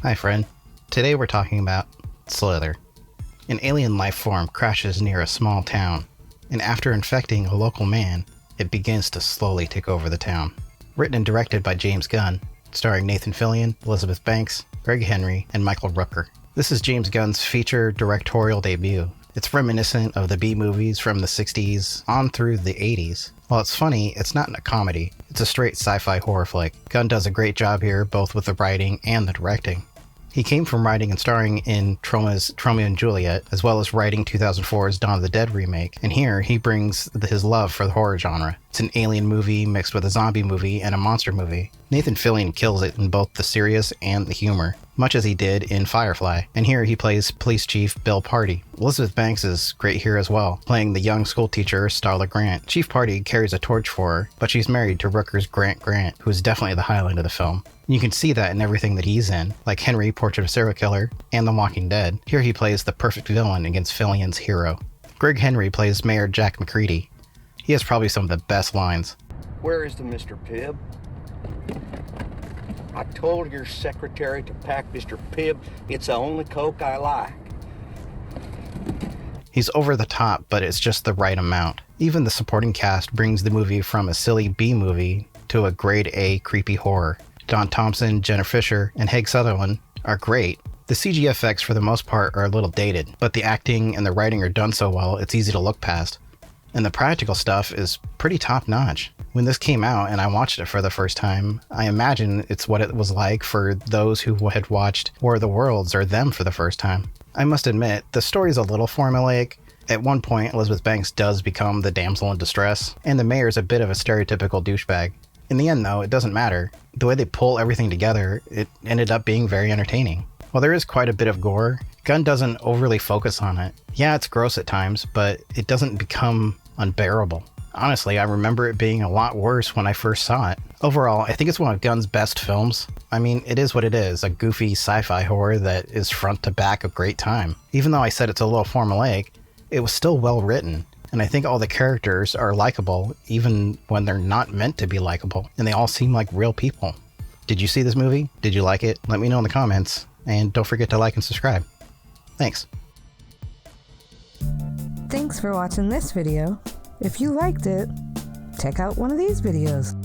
Hi friend. Today we're talking about Slither. An alien life form crashes near a small town, and after infecting a local man, it begins to slowly take over the town. Written and directed by James Gunn, starring Nathan Fillion, Elizabeth Banks, Gregg Henry, and Michael Rooker. This is James Gunn's feature directorial debut. It's reminiscent of the B-movies from the 60s on through the 80s. While it's funny, it's not a comedy. It's a straight sci-fi horror flick. Gunn does a great job here, both with the writing and the directing. He came from writing and starring in Troma's Romeo and Juliet, as well as writing 2004's Dawn of the Dead remake, and here he brings his love for the horror genre. It's an alien movie mixed with a zombie movie and a monster movie. Nathan Fillion kills it in both the serious and the humor, much as he did in Firefly, and here he plays Police Chief Bill Party. Elizabeth Banks is great here as well, playing the young schoolteacher Starla Grant. Chief Party carries a torch for her, but she's married to Rooker's Grant, who is definitely the highlight of the film. You can see that in everything that he's in, like Henry, Portrait of a Serial Killer, and The Walking Dead. Here he plays the perfect villain against Fillion's hero. Gregg Henry plays Mayor Jack McCready. He has probably some of the best lines. Where is the Mr. Pibb? I told your secretary to pack Mr. Pibb. It's the only Coke I like. He's over the top, but it's just the right amount. Even the supporting cast brings the movie from a silly B-movie to a grade A creepy horror. Don Thompson, Jenna Fisher, and Haig Sutherland are great. The CG effects for the most part are a little dated, but the acting and the writing are done so well it's easy to look past. And the practical stuff is pretty top-notch. When this came out and I watched it for the first time, I imagine it's what it was like for those who had watched War of the Worlds or Them for the first time. I must admit, the story's a little formulaic. At one point, Elizabeth Banks does become the damsel in distress, and the mayor's a bit of a stereotypical douchebag. In the end, though, it doesn't matter. The way they pull everything together, it ended up being very entertaining. While there is quite a bit of gore, Gunn doesn't overly focus on it. Yeah, it's gross at times, but it doesn't become unbearable. Honestly, I remember it being a lot worse when I first saw it. Overall, I think it's one of Gunn's best films. I mean, it is what it is, a goofy sci-fi horror that is front to back a great time. Even though I said it's a little formulaic, it was still well written. And I think all the characters are likable, even when they're not meant to be likable, and they all seem like real people. Did you see this movie? Did you like it? Let me know in the comments, and don't forget to like and subscribe. Thanks. Thanks for watching this video. If you liked it, check out one of these videos.